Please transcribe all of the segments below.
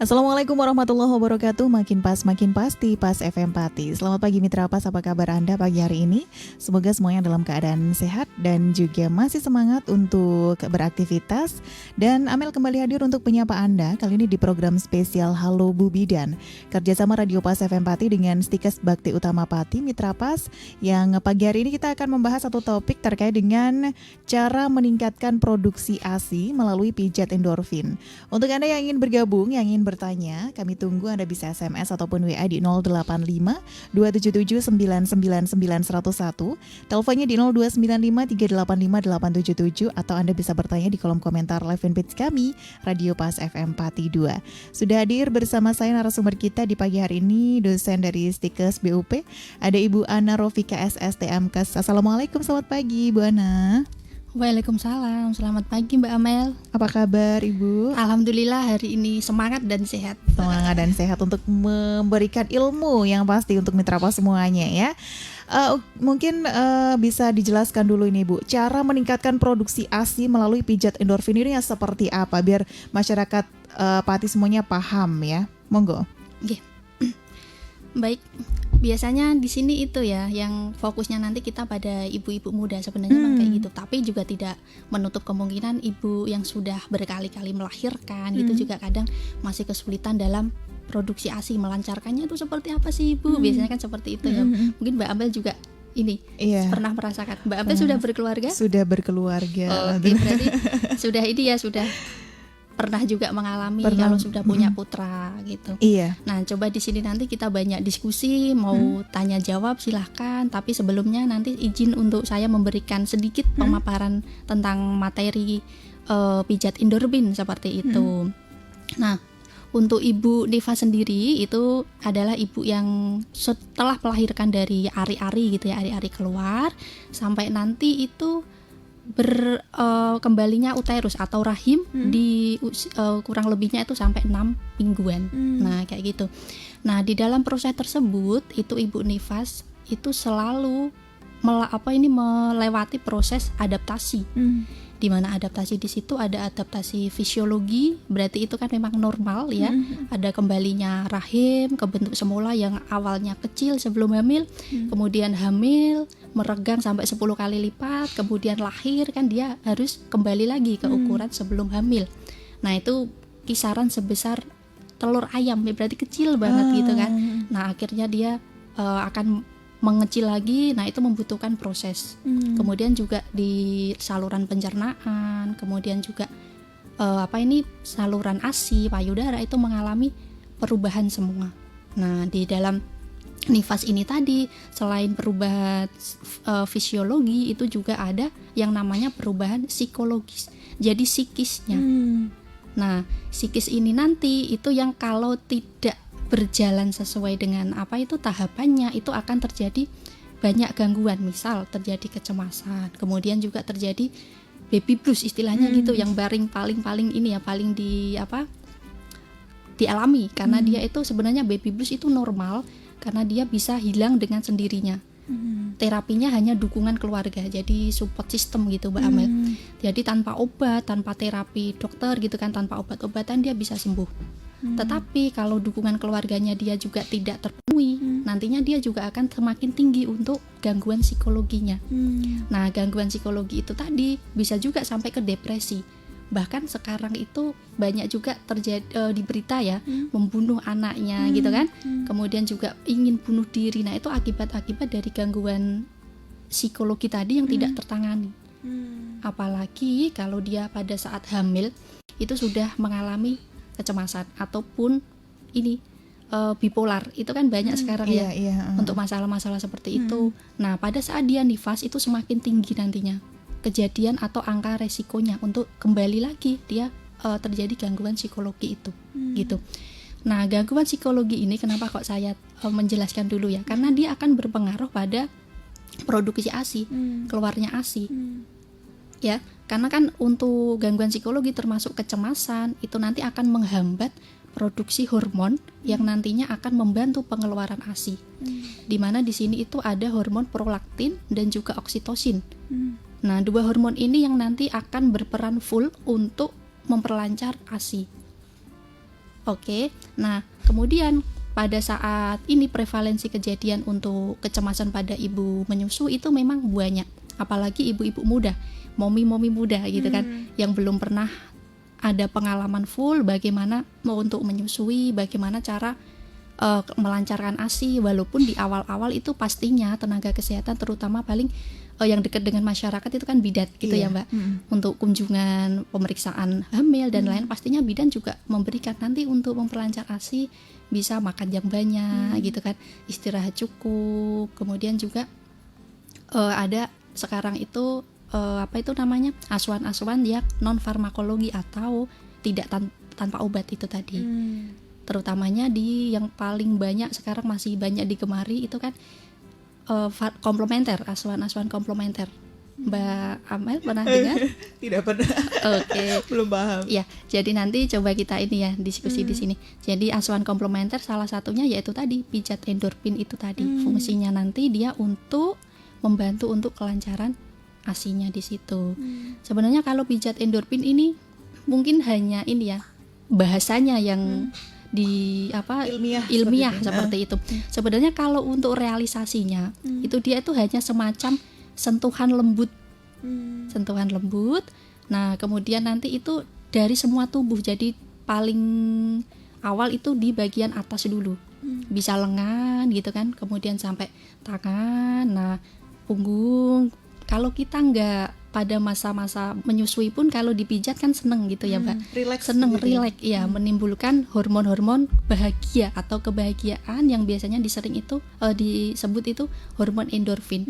Assalamualaikum warahmatullahi wabarakatuh. Makin pas, makin pasti, Pas FM Pati. Selamat pagi Mitra Pas, apa kabar Anda pagi hari ini? Semoga semuanya dalam keadaan sehat dan juga masih semangat untuk beraktivitas. Dan Amel kembali hadir untuk menyapa Anda, kali ini di program spesial Halo Bu Bidan. Kerjasama Radio Pas FM Pati dengan Stikes Bakti Utama Pati, Mitra Pas. Yang pagi hari ini kita akan membahas satu topik terkait dengan cara meningkatkan produksi ASI melalui pijat endorfin. Untuk Anda yang ingin bergabung, yang ingin bertanya, kami tunggu Anda bisa SMS ataupun WA di 085 277 999 101, teleponnya di 0295 385 877, atau Anda bisa bertanya di kolom komentar live fanpage kami, Radio Pas FM Pati 2. Sudah hadir bersama saya narasumber kita di pagi hari ini, dosen dari Stikes BUP, ada Ibu Ana Rofika SSTMKes. Assalamualaikum, selamat pagi Bu Ana. Waalaikumsalam, selamat pagi Mbak Amel. Apa kabar Ibu? Alhamdulillah hari ini semangat dan sehat. Semangat dan sehat untuk memberikan ilmu yang pasti untuk Mitra Pas semuanya ya. Mungkin bisa dijelaskan dulu ini Bu, cara meningkatkan produksi ASI melalui pijat endorfin ini seperti apa biar masyarakat Pati semuanya paham ya. Monggo. Oke. Baik. Biasanya di sini itu ya yang fokusnya nanti kita pada ibu-ibu muda sebenarnya memang kayak gitu, tapi juga tidak menutup kemungkinan ibu yang sudah berkali-kali melahirkan gitu juga kadang masih kesulitan dalam produksi ASI. Melancarkannya itu seperti apa sih Ibu? Biasanya kan seperti itu ya. Mungkin Mbak Amel juga ini pernah merasakan. Mbak Amel sudah berkeluarga? Sudah berkeluarga. Oke, berarti sudah ini ya, sudah pernah juga mengalami kalau sudah punya putra gitu. Iya. Nah, coba di sini nanti kita banyak diskusi, mau tanya jawab silahkan. Tapi sebelumnya nanti izin untuk saya memberikan sedikit pemaparan tentang materi pijat endorfin seperti itu. Nah, untuk Ibu Nifa sendiri itu adalah ibu yang setelah melahirkan dari ari-ari gitu ya, ari-ari keluar sampai nanti itu kembalinya uterus atau rahim di kurang lebihnya itu sampai 6 mingguan. Nah, kayak gitu. Nah, di dalam proses tersebut itu Ibu Nifas itu selalu melewati proses adaptasi. Di mana adaptasi di situ ada adaptasi fisiologi, berarti itu kan memang normal ya. Ada kembalinya rahim ke bentuk semula yang awalnya kecil sebelum hamil, kemudian hamil, meregang sampai 10 kali lipat, kemudian lahir kan dia harus kembali lagi ke ukuran sebelum hamil. Nah, itu kisaran sebesar telur ayam, berarti kecil banget gitu kan. Nah, akhirnya dia akan mengecil lagi. Nah, itu membutuhkan proses. Kemudian juga di saluran pencernaan, kemudian juga saluran ASI, payudara itu mengalami perubahan semua. Nah, di dalam nifas ini tadi selain perubahan fisiologi itu juga ada yang namanya perubahan psikologis. Jadi psikisnya. Nah, psikis ini nanti itu yang kalau tidak berjalan sesuai dengan tahapannya itu akan terjadi banyak gangguan. Misal terjadi kecemasan, kemudian juga terjadi baby blues istilahnya gitu, yang paling ini ya paling dialami karena dia itu sebenarnya baby blues itu normal karena dia bisa hilang dengan sendirinya. Terapinya hanya dukungan keluarga, jadi support system gitu Mbak Amel. Jadi tanpa obat, tanpa terapi dokter gitu kan, tanpa obat-obatan dia bisa sembuh. Tetapi kalau dukungan keluarganya dia juga tidak terpenuhi, nantinya dia juga akan semakin tinggi untuk gangguan psikologinya. Nah, gangguan psikologi itu tadi bisa juga sampai ke depresi. Bahkan sekarang itu banyak juga terjadi di berita ya, membunuh anaknya gitu kan. Kemudian juga ingin bunuh diri. Nah, itu akibat-akibat dari gangguan psikologi tadi yang tidak tertangani. Apalagi kalau dia pada saat hamil itu sudah mengalami kecemasan ataupun ini bipolar. Itu kan banyak sekarang untuk masalah-masalah seperti itu. Nah, pada saat dia nifas itu semakin tinggi nantinya kejadian atau angka resikonya untuk kembali lagi dia terjadi gangguan psikologi itu gitu. Nah, gangguan psikologi ini kenapa kok saya menjelaskan dulu ya, karena dia akan berpengaruh pada produksi ASI, keluarnya ASI ya, karena kan untuk gangguan psikologi termasuk kecemasan itu nanti akan menghambat produksi hormon yang nantinya akan membantu pengeluaran ASI. Dimana di sini itu ada hormon prolaktin dan juga oksitosin. Nah, dua hormon ini yang nanti akan berperan full untuk memperlancar ASI. Oke, nah kemudian pada saat ini prevalensi kejadian untuk kecemasan pada ibu menyusui itu memang banyak, apalagi ibu-ibu muda, momi-momi muda gitu kan, yang belum pernah ada pengalaman full bagaimana untuk menyusui, bagaimana cara melancarkan ASI, walaupun di awal-awal itu pastinya tenaga kesehatan terutama paling yang dekat dengan masyarakat itu kan bidan gitu ya Mbak. Untuk kunjungan pemeriksaan hamil dan lain pastinya bidan juga memberikan nanti untuk memperlancar ASI bisa makan yang banyak gitu kan, istirahat cukup, kemudian juga ada sekarang itu apa itu namanya asuhan-asuhan yang non farmakologi atau tidak tanpa obat itu tadi. Terutamanya di yang paling banyak sekarang masih banyak digemari itu kan komplementer, asuhan-asuhan komplementer. Mbak Amel pernah dengar? Tidak pernah. Oke. Belum paham. Ya, jadi nanti coba kita ini ya diskusi di sini. Jadi asuhan komplementer salah satunya yaitu tadi pijat endorfin itu tadi. Fungsinya nanti dia untuk membantu untuk kelancaran ASI-nya di situ. Sebenarnya kalau pijat endorfin ini mungkin hanya ini ya bahasanya yang di apa ilmiah seperti itu. Sebenarnya kalau untuk realisasinya itu dia itu hanya semacam sentuhan lembut. Sentuhan lembut. Nah, kemudian nanti itu dari semua tubuh. Jadi paling awal itu di bagian atas dulu. Bisa lengan gitu kan, kemudian sampai tangan, nah punggung. Kalau kita nggak pada masa-masa menyusui pun kalau dipijat kan seneng gitu ya Mbak, seneng rileks ya, menimbulkan hormon-hormon bahagia atau kebahagiaan yang biasanya disebut itu hormon endorfin.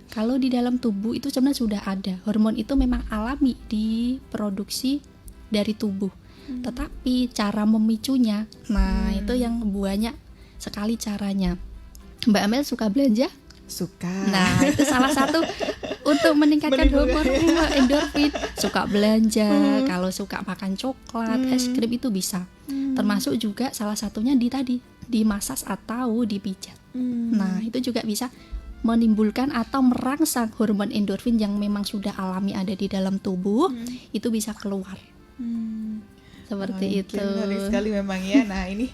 Kalau di dalam tubuh itu sebenarnya sudah ada hormon itu, memang alami diproduksi dari tubuh, tetapi cara memicunya, nah itu yang banyak sekali caranya. Mbak Amel suka belanja? Suka. Nah itu salah satu untuk meningkatkan hormon endorfin. Suka belanja, kalau suka makan coklat, es krim itu bisa. Termasuk juga salah satunya di masas atau dipijat. Nah itu juga bisa menimbulkan atau merangsang hormon endorfin yang memang sudah alami ada di dalam tubuh, itu bisa keluar. Seperti itu. Menarik sekali memang ya. Nah ini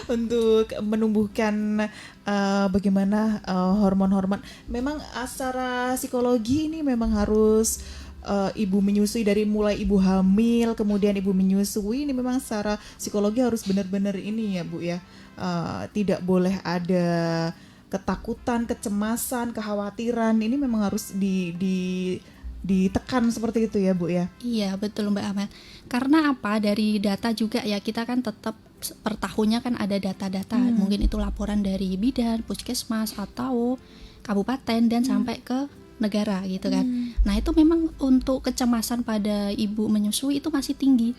untuk menumbuhkan bagaimana hormon-hormon. Memang secara psikologi ini memang harus ibu menyusui, dari mulai ibu hamil kemudian ibu menyusui, ini memang secara psikologi harus benar-benar ini ya Bu ya. Tidak boleh ada ketakutan, kecemasan, kekhawatiran. Ini memang harus ditekan seperti itu ya Bu ya. Iya betul Mbak Amel. Karena apa, dari data juga ya, kita kan tetap per tahunnya kan ada data-data. Mungkin itu laporan dari bidan, puskesmas atau kabupaten dan sampai ke negara gitu kan. Nah itu memang untuk kecemasan pada ibu menyusui itu masih tinggi.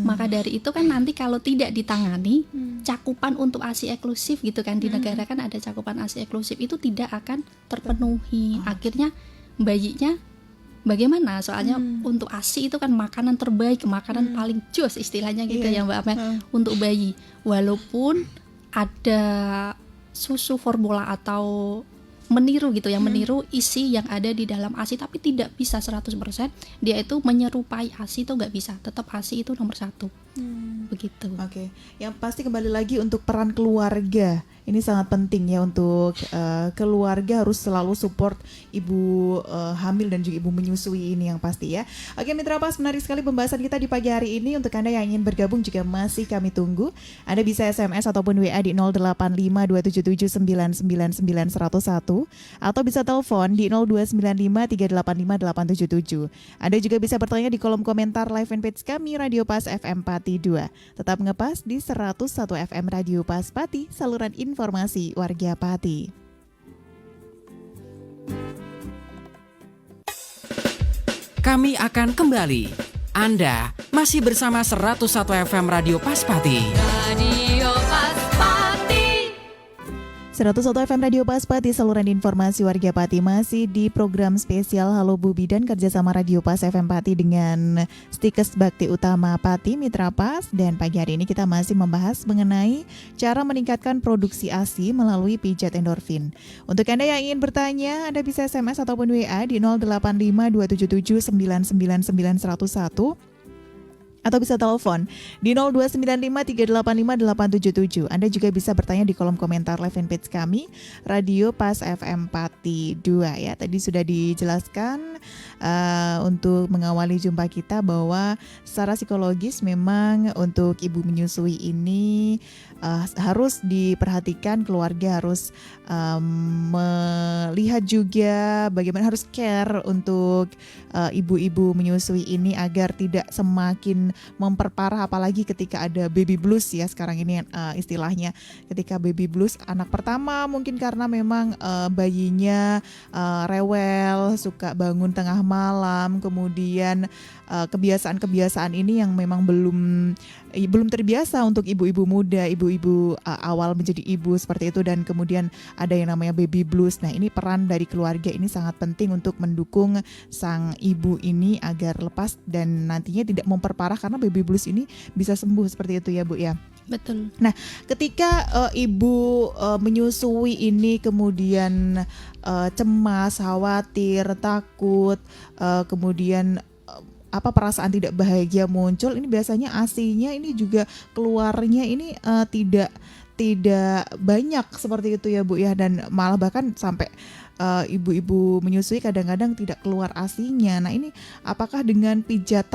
Maka dari itu kan nanti kalau tidak ditangani, cakupan untuk ASI eksklusif gitu kan, di negara kan ada cakupan ASI eksklusif itu tidak akan terpenuhi. Akhirnya bayinya bagaimana? Soalnya untuk ASI itu kan makanan terbaik, makanan paling jos istilahnya gitu ya Mbak Amel, untuk bayi. Walaupun ada susu formula atau meniru gitu ya, meniru isi yang ada di dalam ASI, tapi tidak bisa 100% dia itu menyerupai ASI, itu nggak bisa. Tetap ASI itu nomor 1. Begitu. Oke. Yang pasti kembali lagi untuk peran keluarga. Ini sangat penting ya, untuk keluarga harus selalu support ibu hamil dan juga ibu menyusui ini yang pasti ya. Oke Mitra Pas, menarik sekali pembahasan kita di pagi hari ini. Untuk Anda yang ingin bergabung juga masih kami tunggu. Anda bisa SMS ataupun WA di 085277999101 atau bisa telepon di 0295385877. Anda juga bisa bertanya di kolom komentar live fanpage kami Radio Pas FM Pati 2. Tetap ngepas di 101 FM Radio Pas Pati, saluran informasi warga Pati. Kami akan kembali. Anda masih bersama 101 FM Radio Pas Pati. Radio Pas Pati. 101 FM Radio Pas Pati, saluran informasi warga Pati, masih di program spesial Halo Bu Bidan kerjasama Radio Pas FM Pati dengan Stikes Bakti Utama Pati Mitra Pas. Dan pagi hari ini kita masih membahas mengenai cara meningkatkan produksi ASI melalui pijat endorfin. Untuk Anda yang ingin bertanya, Anda bisa SMS ataupun WA di 085277999101 atau bisa telepon di 02953858877. Anda juga bisa bertanya di kolom komentar live fanpage kami Radio Pas FM Pati 2 ya. Tadi sudah dijelaskan untuk mengawali jumpa kita bahwa secara psikologis memang untuk ibu menyusui ini harus diperhatikan, keluarga harus melihat juga bagaimana harus care untuk ibu-ibu menyusui ini agar tidak semakin memperparah, apalagi ketika ada baby blues ya sekarang ini istilahnya. Ketika baby blues anak pertama mungkin karena memang bayinya rewel, suka bangun tengah malam, kemudian kebiasaan-kebiasaan ini yang memang belum terbiasa untuk ibu-ibu muda, ibu-ibu awal menjadi ibu seperti itu, dan kemudian ada yang namanya baby blues. Nah, ini peran dari keluarga ini sangat penting untuk mendukung sang ibu ini agar lepas dan nantinya tidak memperparah, karena baby blues ini bisa sembuh seperti itu ya Bu ya. Betul. Nah, ketika ibu menyusui ini kemudian cemas, khawatir, takut, kemudian perasaan tidak bahagia muncul, ini biasanya ASI-nya ini juga keluarnya ini tidak banyak seperti itu ya Bu ya, dan malah bahkan sampai ibu-ibu menyusui kadang-kadang tidak keluar ASI-nya. Nah, ini apakah dengan pijat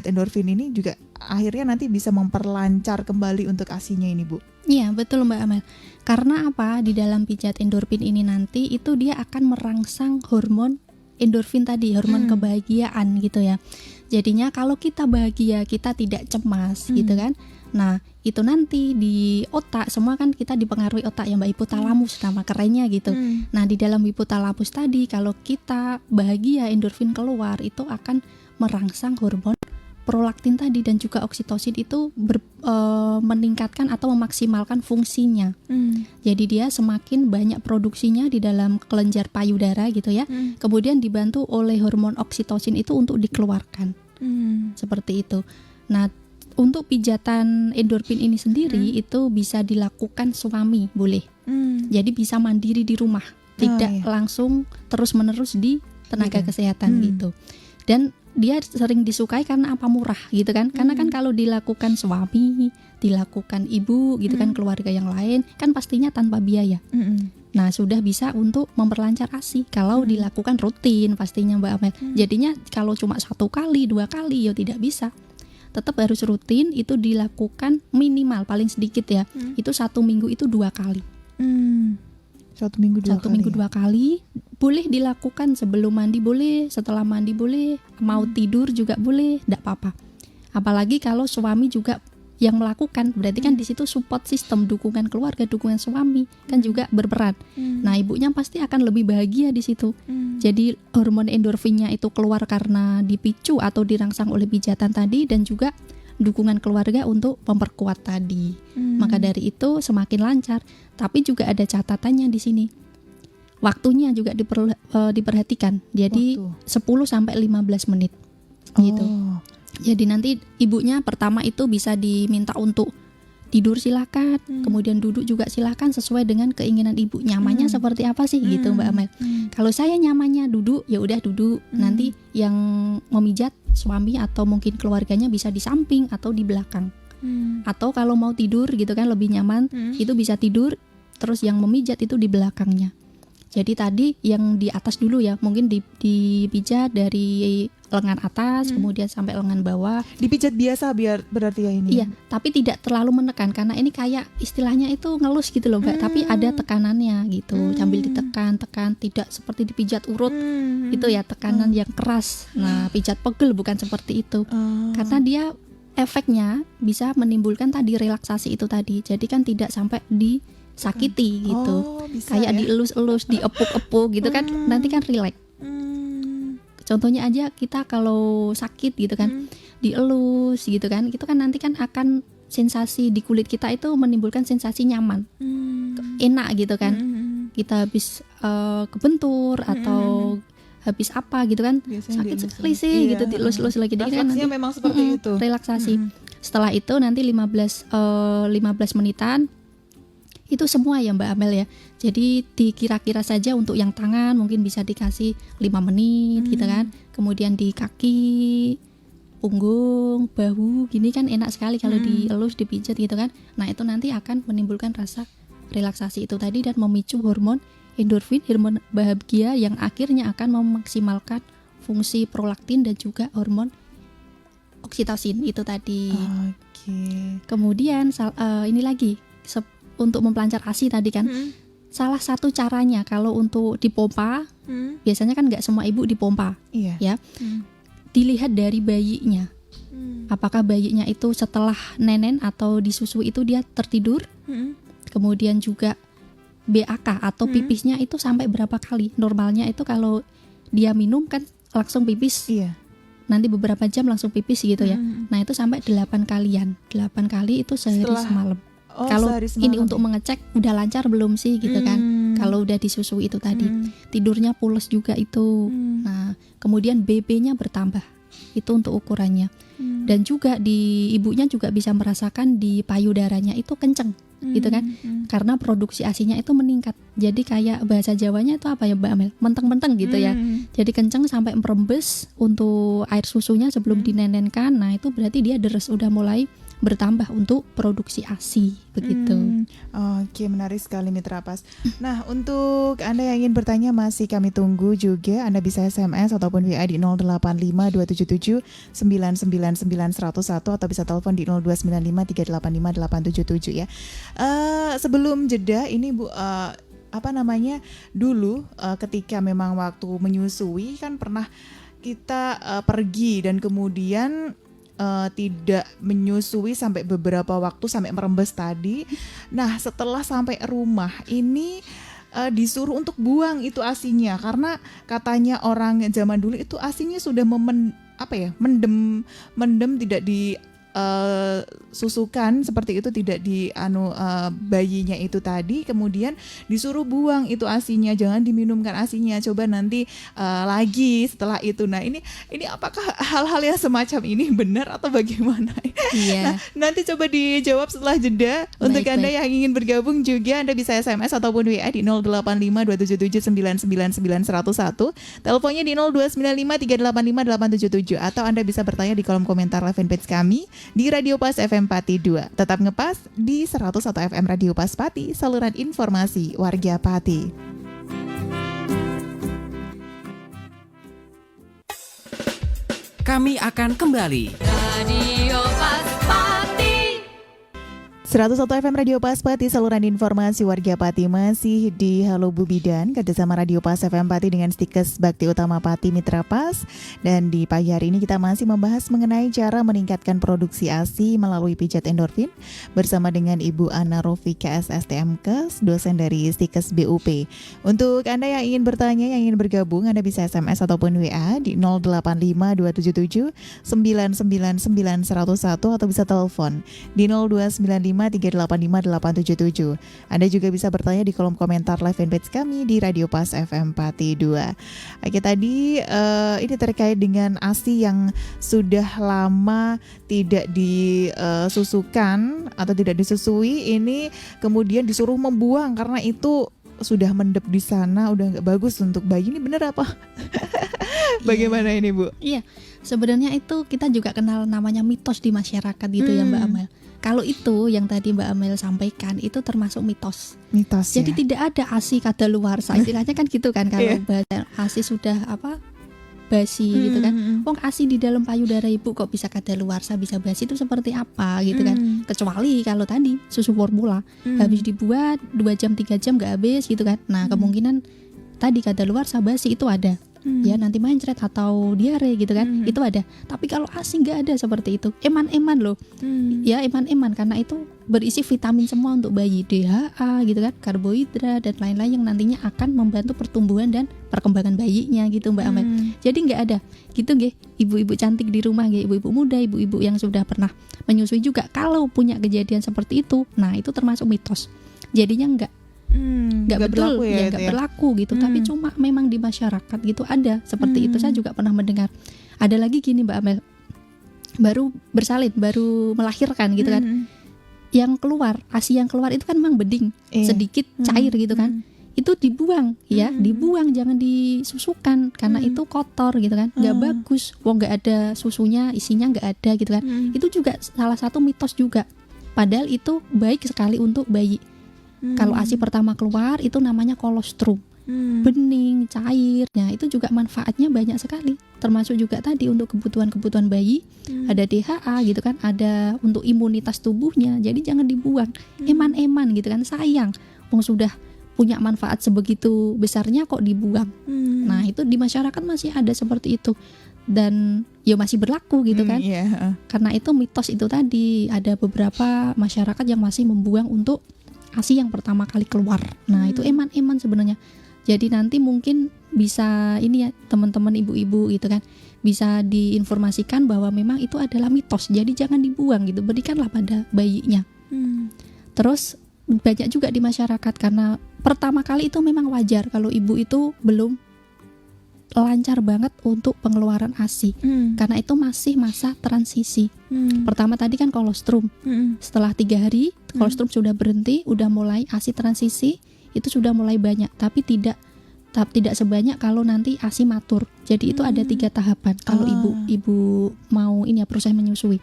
endorfin ini juga akhirnya nanti bisa memperlancar kembali untuk ASI-nya ini Bu? Iya, betul Mbak Amel. Karena apa? Di dalam pijat endorfin ini nanti itu dia akan merangsang hormon endorfin tadi, hormon kebahagiaan gitu ya. Jadinya kalau kita bahagia, kita tidak cemas gitu kan. Nah, itu nanti di otak, semua kan kita dipengaruhi otak ya Mbak, hipotalamus nama kerennya gitu. Nah, di dalam hipotalamus tadi kalau kita bahagia, endorfin keluar, itu akan merangsang hormon prolaktin tadi dan juga oksitosin itu meningkatkan atau memaksimalkan fungsinya. Jadi dia semakin banyak produksinya di dalam kelenjar payudara gitu ya. Kemudian dibantu oleh hormon oksitosin itu untuk dikeluarkan. Seperti itu. Nah, untuk pijatan endorfin ini sendiri itu bisa dilakukan suami, boleh. Jadi bisa mandiri di rumah, tidak langsung terus-menerus di tenaga kesehatan gitu. Dan dia sering disukai karena apa? Murah gitu kan. Karena kan kalau dilakukan suami, dilakukan ibu gitu kan, keluarga yang lain kan pastinya tanpa biaya. Nah, sudah bisa untuk memperlancar ASI kalau dilakukan rutin pastinya Mbak Amel. Jadinya kalau cuma 1 kali, 2 kali ya tidak bisa. Tetap harus rutin, itu dilakukan minimal paling sedikit ya. Itu 1 minggu itu 2 kali. 1 minggu 2 kali. 1 minggu 2 kali. Boleh dilakukan sebelum mandi boleh, setelah mandi boleh, mau tidur juga boleh, enggak apa-apa. Apalagi kalau suami juga yang melakukan, berarti kan di situ support system, dukungan keluarga, dukungan suami kan juga berperan. Nah, ibunya pasti akan lebih bahagia di situ. Jadi hormon endorfinnya itu keluar karena dipicu atau dirangsang oleh pijatan tadi, dan juga dukungan keluarga untuk memperkuat tadi. Maka dari itu semakin lancar. Tapi juga ada catatannya di sini. Waktunya juga diperhatikan. Jadi 10 sampai 15 menit gitu. Jadi nanti ibunya pertama itu bisa diminta untuk tidur silakan, kemudian duduk juga silakan sesuai dengan keinginan ibu. Nyamannya seperti apa sih gitu Mbak Amel. Kalau saya nyamannya duduk, ya udah duduk. Nanti yang memijat suami atau mungkin keluarganya bisa di samping atau di belakang. Atau kalau mau tidur gitu kan lebih nyaman, itu bisa tidur, terus yang memijat itu di belakangnya. Jadi tadi yang di atas dulu ya, mungkin dipijat dari lengan atas kemudian sampai lengan bawah. Dipijat biasa biar berarti ya ini. Iya, tapi tidak terlalu menekan karena ini kayak istilahnya itu ngelus gitu loh Mbak, tapi ada tekanannya gitu. Sambil ditekan, tidak seperti dipijat urut. Itu ya tekanan yang keras. Nah, pijat pegel bukan seperti itu. Karena dia efeknya bisa menimbulkan tadi relaksasi itu tadi. Jadi kan tidak sampai disakiti gitu. Kayak dielus-elus, diepuk-epuk gitu kan. Nanti kan rileks. Contohnya aja kita kalau sakit gitu kan, dielus gitu kan, itu kan nanti kan akan sensasi di kulit kita itu menimbulkan sensasi nyaman, enak gitu kan. Kita habis kebentur atau habis apa gitu kan, biasanya sakit sekali sih gitu, dielus-elus lagi. Jadi kan nanti memang seperti itu. Relaksasi. Setelah itu nanti 15 menitan. Itu semua ya Mbak Amel ya. Jadi dikira-kira saja untuk yang tangan mungkin bisa dikasih 5 menit gitu kan. Kemudian di kaki punggung, bahu, gini kan enak sekali kalau dielus, dipijat gitu kan. Nah itu nanti akan menimbulkan rasa relaksasi itu tadi dan memicu hormon endorfin, hormon bahagia yang akhirnya akan memaksimalkan fungsi prolaktin dan juga hormon oksitosin itu tadi. Kemudian ini lagi untuk mempelancar ASI tadi kan. Salah satu caranya kalau untuk dipompa, biasanya kan nggak semua ibu dipompa, ya. Dilihat dari bayinya. Apakah bayinya itu setelah nenen atau disusui itu dia tertidur? Kemudian juga BAK atau pipisnya itu sampai berapa kali? Normalnya itu kalau dia minum kan langsung pipis. Nanti beberapa jam langsung pipis gitu ya. Nah, itu sampai 8 kalian. 8 kali itu sehari semalam. Kalau ini untuk mengecek udah lancar belum sih gitu kan. Kalau udah disusui itu tadi. Tidurnya pules juga itu. Nah, kemudian BB-nya bertambah. Itu untuk ukurannya. Dan juga di ibunya juga bisa merasakan di payudaranya itu kenceng gitu kan. Karena produksi ASI-nya itu meningkat. Jadi kayak bahasa Jawanya itu apa ya Mbak Amel? Menteng-menteng gitu ya. Jadi kenceng sampai merembes untuk air susunya sebelum dinenenkan. Nah, itu berarti dia deres udah mulai bertambah untuk produksi ASI begitu. Oke, menarik sekali Mitra Pas. Nah, untuk Anda yang ingin bertanya masih kami tunggu juga. Anda bisa SMS ataupun WA di 085277999101 atau bisa telepon di 0295385877 ya. Sebelum jeda ini Bu, dulu ketika memang waktu menyusui kan pernah kita pergi dan kemudian tidak menyusui sampai beberapa waktu sampai merembes tadi. Nah, setelah sampai rumah ini disuruh untuk buang itu ASI-nya karena katanya orang zaman dulu itu ASI-nya sudah mendem tidak di susukan seperti itu, tidak di bayinya itu tadi, kemudian disuruh buang itu ASI-nya, jangan diminumkan ASI-nya, coba nanti lagi setelah itu. Nah, ini apakah hal-hal yang semacam ini benar atau bagaimana? Nah, nanti coba dijawab setelah jeda. Untuk Anda yang ingin bergabung juga Anda bisa SMS ataupun WA di 085277999101, teleponnya di 0295385877, atau Anda bisa bertanya di kolom komentar live fanpage kami di Radio Pas FM Pati 2. Tetap ngepas di 101 FM Radio Pas Pati, saluran informasi warga Pati. Kami akan kembali. Radio Pas Pati. 101 FM Radio Pas Pati, saluran informasi warga Pati, masih di Halo Bu Bidan kerjasama Radio Pas FM Pati dengan Stikes Bakti Utama Pati Mitra Pas. Dan di pagi hari ini kita masih membahas mengenai cara meningkatkan produksi ASI melalui pijat endorfin bersama dengan Ibu Ana Rofika SSTMKes, dosen dari Stikes BUP. Untuk Anda yang ingin bertanya, yang ingin bergabung, Anda bisa SMS ataupun WA di 085277999101 atau bisa telepon di 0295385877. Anda juga bisa bertanya di kolom komentar live fanpage kami di Radio Pas FM Pati 2. Oke, tadi ini terkait dengan ASI yang sudah lama tidak disusukan atau tidak disusui, ini kemudian disuruh membuang karena itu sudah mendep di sana, udah nggak bagus untuk bayi. Ini benar apa? Bagaimana ini Bu? Iya, sebenarnya itu kita juga kenal namanya mitos di masyarakat gitu ya Mbak Amel. Kalau itu yang tadi Mbak Amel sampaikan itu termasuk mitos. Jadi tidak ada ASI kadaluarsa, istilahnya kan gitu kan kalau bahasa ASI sudah basi gitu kan. Wong ASI di dalam payudara ibu kok bisa kadaluarsa, bisa basi, itu seperti apa gitu kan. Kecuali kalau tadi susu formula habis dibuat 2 jam 3 jam nggak habis gitu kan. Nah, kemungkinan tadi kadaluarsa basi itu ada. Ya nanti mencret atau diare gitu kan, itu ada. Tapi kalau ASI nggak ada seperti itu, eman-eman loh. Ya eman-eman karena itu berisi vitamin semua untuk bayi, DHA gitu kan, karbohidrat dan lain-lain yang nantinya akan membantu pertumbuhan dan perkembangan bayinya gitu Mbak Amel. Jadi nggak ada gitu nggih, ibu-ibu cantik di rumah nggih, ibu-ibu muda, ibu-ibu yang sudah pernah menyusui juga kalau punya kejadian seperti itu, nah itu termasuk mitos. Jadinya nggak betul ya, nggak berlaku gitu. Tapi cuma memang di masyarakat gitu ada seperti itu. Saya juga pernah mendengar. Ada lagi gini Mbak Amel, baru bersalin, baru melahirkan gitu kan, yang keluar ASI yang keluar itu kan memang bening, sedikit cair gitu kan. itu dibuang ya, dibuang, jangan disusukan karena itu kotor gitu kan, nggak bagus. Wong nggak ada susunya, isinya nggak ada gitu kan. Itu juga salah satu mitos juga. Padahal itu baik sekali untuk bayi. Kalau ASI pertama keluar itu namanya kolostrum, bening, cair. Nah itu juga manfaatnya banyak sekali. Termasuk juga tadi untuk kebutuhan bayi, ada DHA gitu kan, ada untuk imunitas tubuhnya. Jadi jangan dibuang, eman-eman gitu kan, sayang. Wong sudah punya manfaat sebegitu besarnya kok dibuang. Nah itu di masyarakat masih ada seperti itu dan ya masih berlaku gitu kan. Karena itu mitos itu tadi, ada beberapa masyarakat yang masih membuang untuk ASI yang pertama kali keluar. Nah itu eman-eman sebenarnya. Jadi nanti mungkin bisa ini ya teman-teman ibu-ibu gitu kan, bisa diinformasikan bahwa memang itu adalah mitos. Jadi jangan dibuang gitu, berikanlah pada bayinya. Terus banyak juga di masyarakat karena pertama kali itu memang wajar kalau ibu itu belum lancar banget untuk pengeluaran ASI karena itu masih masa transisi. Pertama tadi kan kolostrum, setelah 3 hari kolostrum sudah berhenti, udah mulai ASI transisi, itu sudah mulai banyak, tapi tidak sebanyak kalau nanti ASI matur. Jadi itu ada 3 tahapan kalau ibu mau ini ya proses menyusui.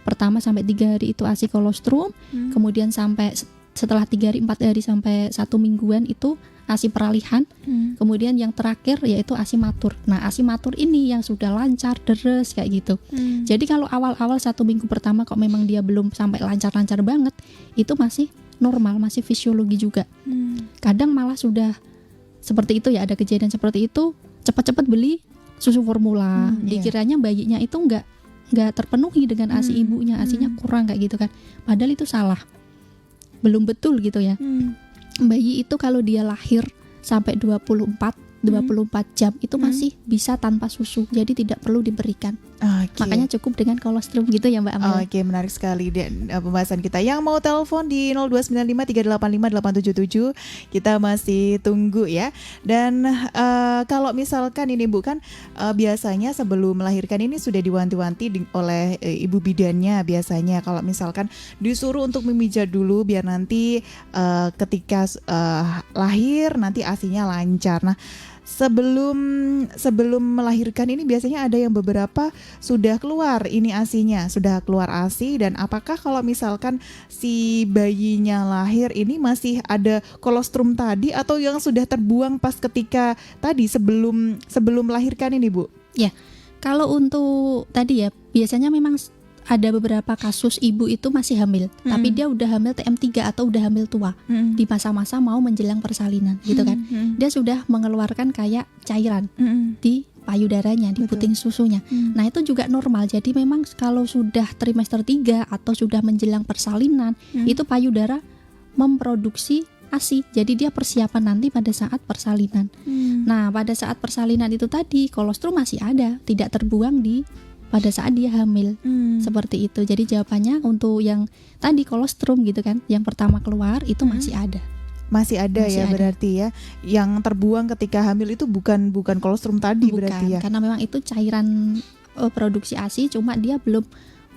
Pertama sampai 3 hari itu ASI kolostrum, kemudian sampai setelah 3 hari, 4 hari sampai 1 mingguan itu ASI peralihan. Kemudian yang terakhir yaitu ASI matur. Nah ASI matur ini yang sudah lancar, deres kayak gitu. Jadi kalau awal-awal 1 minggu pertama kok memang dia belum sampai lancar-lancar banget, itu masih normal, masih fisiologi juga. Kadang malah sudah seperti itu ya, ada kejadian seperti itu, cepat-cepat beli susu formula. Dikiranya bayinya itu nggak terpenuhi dengan ASI ibunya, ASInya kurang kayak gitu kan. Padahal itu salah. Belum betul gitu ya. Bayi itu kalau dia lahir sampai 24 jam itu masih bisa tanpa susu. Jadi tidak perlu diberikan. Makanya cukup dengan kolostrum gitu ya Mbak Amel. Oke, menarik sekali dan pembahasan kita. Yang mau telepon di 0295385 857 kita masih tunggu ya. Dan kalau misalkan ini Bu kan biasanya sebelum melahirkan ini sudah diwanti-wanti oleh ibu bidannya biasanya. Kalau misalkan disuruh untuk memijat dulu biar nanti ketika lahir nanti ASInya lancar. Nah, sebelum melahirkan ini biasanya ada yang beberapa sudah keluar ini ASInya, sudah keluar ASI, dan apakah kalau misalkan si bayinya lahir ini masih ada kolostrum tadi atau yang sudah terbuang pas ketika tadi sebelum melahirkan ini Bu? Ya, kalau untuk tadi ya biasanya memang ada beberapa kasus ibu itu masih hamil, tapi dia udah hamil TM3 atau udah hamil tua di masa-masa mau menjelang persalinan gitu kan. Dia sudah mengeluarkan kayak cairan di payudaranya, di puting susunya. Nah itu juga normal. Jadi memang kalau sudah trimester 3 atau sudah menjelang persalinan, itu payudara memproduksi ASI. Jadi dia persiapan nanti pada saat persalinan. Nah pada saat persalinan itu tadi kolostrum masih ada, tidak terbuang pada saat dia hamil. Seperti itu. Jadi jawabannya untuk yang tadi kolostrum gitu kan, yang pertama keluar itu masih ada. Masih ada berarti ya. Yang terbuang ketika hamil itu bukan kolostrum tadi. Bukan, berarti ya. Karena memang itu cairan produksi ASI, cuma dia belum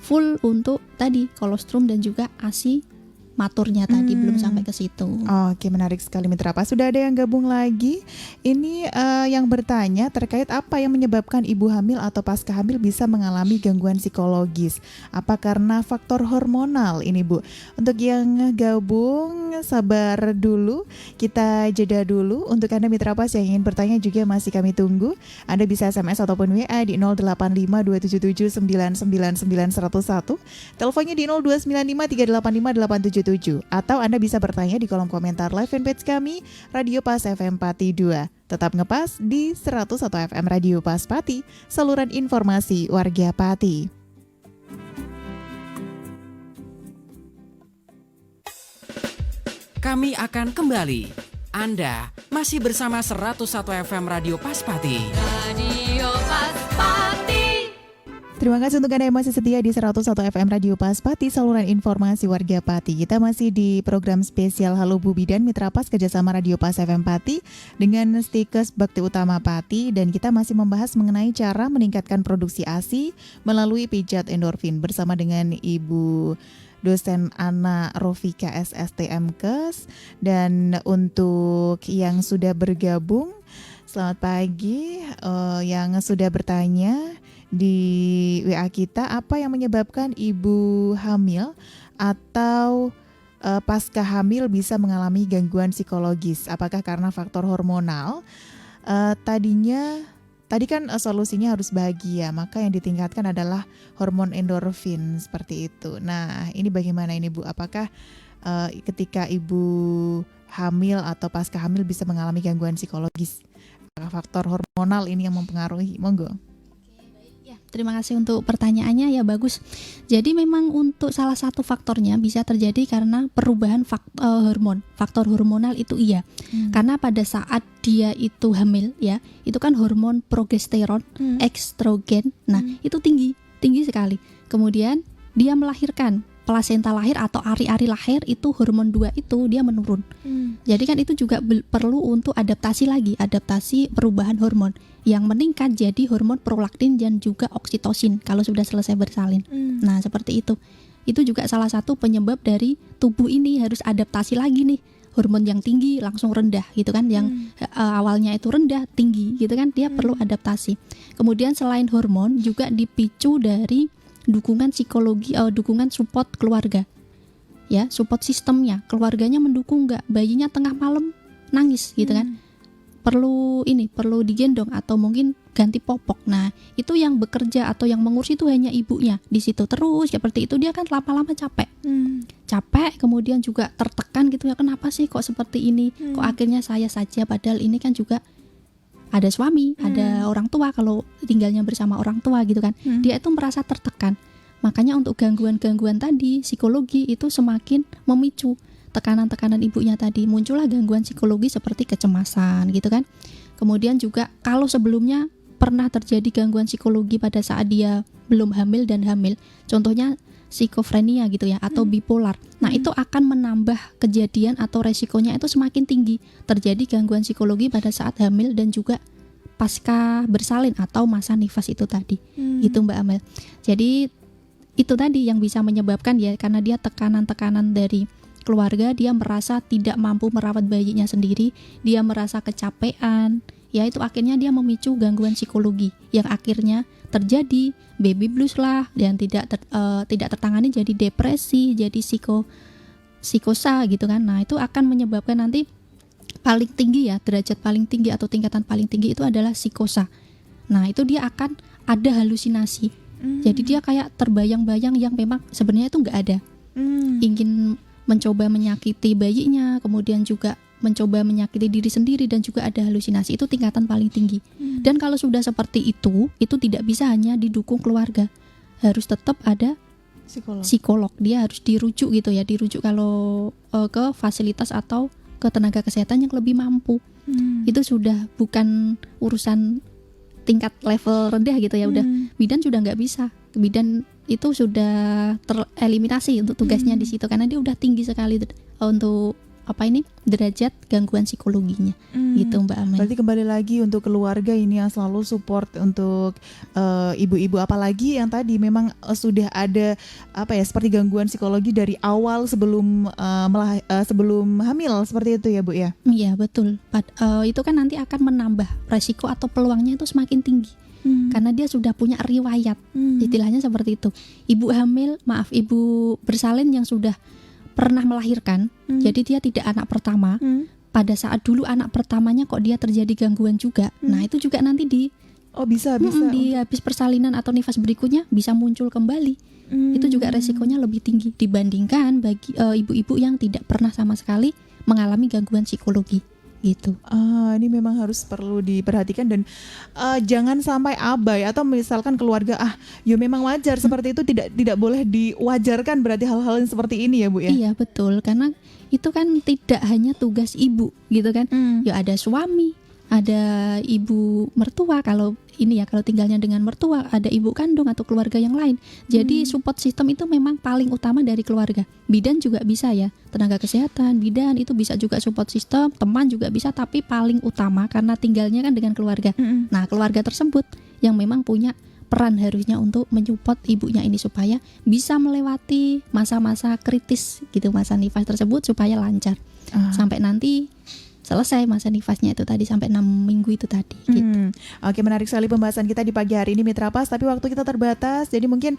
full untuk tadi kolostrum dan juga ASI maturnya tadi, belum sampai ke situ. Oke, menarik sekali Mitra Pas. Sudah ada yang gabung lagi. Ini yang bertanya terkait apa yang menyebabkan ibu hamil atau pasca hamil bisa mengalami gangguan psikologis. Apa karena faktor hormonal ini Bu? Untuk yang gabung sabar dulu, kita jeda dulu. Untuk Anda Mitra Pas yang ingin bertanya juga masih kami tunggu. Anda bisa SMS ataupun WA di 085277999101. Teleponnya di 02953858777. Atau Anda bisa bertanya di kolom komentar live fanpage kami Radio Pas FM Pati 2. Tetap ngepas di 101 FM Radio Pas Pati, saluran informasi warga Pati. Kami akan kembali. Anda masih bersama 101 FM Radio Pas Pati. Radio Pas Pati. Terima kasih untuk Anda yang masih setia di 101 FM Radio Pas Pati, saluran informasi warga Pati. Kita masih di program spesial Halo Bu Bidan Mitra Pas kerjasama Radio Pas FM Pati dengan Stikes Bakti Utama Pati, dan kita masih membahas mengenai cara meningkatkan produksi ASI melalui pijat endorfin bersama dengan Ibu dosen Ana Rofika SSTMKes. Dan untuk yang sudah bergabung, selamat pagi. Yang sudah bertanya di WA kita, apa yang menyebabkan ibu hamil atau pasca hamil bisa mengalami gangguan psikologis? Apakah karena faktor hormonal? Tadi kan solusinya harus bahagia, maka yang ditingkatkan adalah hormon endorfin seperti itu. Nah, ini bagaimana ini Bu? Apakah ketika ibu hamil atau pasca hamil bisa mengalami gangguan psikologis? Apakah faktor hormonal ini yang mempengaruhi? Monggo. Ya, terima kasih untuk pertanyaannya, ya bagus. Jadi memang untuk salah satu faktornya bisa terjadi karena perubahan hormon. Faktor hormonal itu iya. Karena pada saat dia itu hamil ya, itu kan hormon progesteron, estrogen. Nah, itu tinggi sekali. Kemudian dia melahirkan, plasenta lahir atau ari-ari lahir itu hormon 2 itu dia menurun. Jadi kan itu juga perlu untuk adaptasi perubahan hormon yang meningkat jadi hormon prolaktin dan juga oksitosin kalau sudah selesai bersalin. Nah, seperti itu. Itu juga salah satu penyebab dari tubuh ini harus adaptasi lagi nih. Hormon yang tinggi langsung rendah gitu kan, yang awalnya itu rendah tinggi gitu kan, dia perlu adaptasi. Kemudian selain hormon juga dipicu dari dukungan psikologi, dukungan support keluarga. Ya, support sistemnya, keluarganya mendukung nggak, bayinya tengah malam nangis gitu kan. Perlu digendong atau mungkin ganti popok. Nah, itu yang bekerja atau yang mengurus itu hanya ibunya di situ terus seperti itu, dia kan lama-lama capek. Capek, kemudian juga tertekan gitu ya, kenapa sih kok seperti ini? Kok akhirnya saya saja, padahal ini kan juga ada suami, ada orang tua kalau tinggalnya bersama orang tua gitu kan. Dia itu merasa tertekan. Makanya untuk gangguan-gangguan tadi psikologi itu semakin memicu tekanan-tekanan ibunya tadi, muncullah gangguan psikologi seperti kecemasan gitu kan. Kemudian juga kalau sebelumnya pernah terjadi gangguan psikologi pada saat dia belum hamil dan hamil, contohnya skizofrenia gitu ya, atau bipolar. Nah, itu akan menambah kejadian atau resikonya itu semakin tinggi terjadi gangguan psikologi pada saat hamil dan juga pasca bersalin atau masa nifas itu tadi. Gitu Mbak Amel. Jadi itu tadi yang bisa menyebabkan ya, karena dia tekanan-tekanan dari keluarga, dia merasa tidak mampu merawat bayinya sendiri, dia merasa kecapean, ya itu akhirnya dia memicu gangguan psikologi yang akhirnya terjadi baby blues lah, dan tidak tertangani jadi depresi, jadi psikosa gitu kan. Nah, itu akan menyebabkan nanti paling tinggi ya, derajat paling tinggi atau tingkatan paling tinggi itu adalah psikosa. Nah, itu dia akan ada halusinasi. Jadi dia kayak terbayang-bayang yang memang sebenarnya itu nggak ada. Ingin mencoba menyakiti bayinya, kemudian juga mencoba menyakiti diri sendiri, dan juga ada halusinasi. Itu tingkatan paling tinggi. Dan kalau sudah seperti itu tidak bisa hanya didukung keluarga, harus tetap ada psikolog. Dia harus dirujuk gitu ya, dirujuk kalau ke fasilitas atau ke tenaga kesehatan yang lebih mampu. Itu sudah bukan urusan tingkat level rendah gitu ya, udah bidan sudah nggak bisa. Bidan itu sudah tereliminasi untuk tugasnya di situ karena dia udah tinggi sekali untuk derajat gangguan psikologinya. Gitu Mbak Amel. Berarti kembali lagi untuk keluarga ini yang selalu support untuk ibu-ibu, apalagi yang tadi memang sudah ada seperti gangguan psikologi dari awal sebelum hamil, seperti itu ya Bu ya. Iya betul. Itu kan nanti akan menambah resiko atau peluangnya itu semakin tinggi. Karena dia sudah punya riwayat, istilahnya seperti itu. Ibu bersalin yang sudah pernah melahirkan, jadi dia tidak anak pertama. Pada saat dulu anak pertamanya kok dia terjadi gangguan juga. Nah, itu juga nanti bisa di habis persalinan atau nifas berikutnya bisa muncul kembali. Itu juga resikonya lebih tinggi dibandingkan bagi ibu-ibu yang tidak pernah sama sekali mengalami gangguan psikologi. Gitu. Ini memang harus perlu diperhatikan dan jangan sampai abai atau misalkan keluarga ya memang wajar seperti itu, tidak boleh diwajarkan berarti hal-hal yang seperti ini ya Bu ya. Iya betul, karena itu kan tidak hanya tugas ibu gitu kan. Ya ada suami, ada ibu mertua, kalau tinggalnya dengan mertua, ada ibu kandung atau keluarga yang lain. Jadi support system itu memang paling utama dari keluarga. Bidan juga bisa ya, tenaga kesehatan, bidan itu bisa juga support system, teman juga bisa, tapi paling utama karena tinggalnya kan dengan keluarga. Nah, keluarga tersebut yang memang punya berperan harusnya untuk menyupport ibunya ini supaya bisa melewati masa-masa kritis gitu, masa nifas tersebut supaya lancar sampai nanti selesai masa nifasnya itu tadi, sampai 6 minggu itu tadi gitu. Oke, menarik sekali pembahasan kita di pagi hari ini Mitra Pas, tapi waktu kita terbatas, jadi mungkin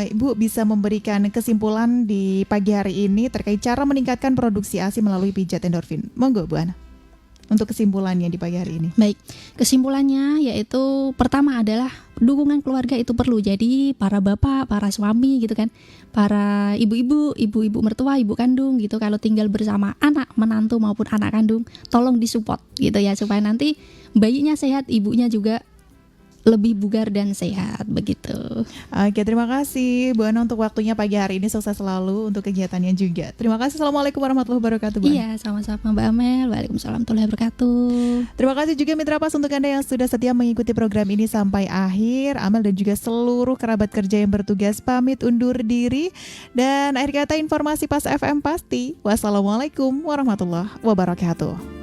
Ibu bisa memberikan kesimpulan di pagi hari ini terkait cara meningkatkan produksi ASI melalui pijat endorfin. Monggo Bu Ana, untuk kesimpulannya di pagi hari ini. Baik, kesimpulannya yaitu pertama adalah dukungan keluarga itu perlu. Jadi para bapak, para suami gitu kan, para ibu-ibu mertua, ibu kandung gitu, kalau tinggal bersama anak, menantu maupun anak kandung, tolong disupport gitu ya, supaya nanti bayinya sehat, ibunya juga lebih bugar dan sehat begitu. Oke, terima kasih Bu Ana untuk waktunya pagi hari ini, sukses selalu untuk kegiatannya juga. Terima kasih. Assalamualaikum warahmatullahi wabarakatuh Bu Ana. Iya, sama-sama Mbak Amel. Waalaikumsalam warahmatullahi wabarakatuh. Terima kasih juga Mitra Pas untuk Anda yang sudah setia mengikuti program ini sampai akhir. Amel dan juga seluruh kerabat kerja yang bertugas pamit undur diri. Dan akhir kata informasi Pas FM pasti. Wassalamualaikum warahmatullahi wabarakatuh.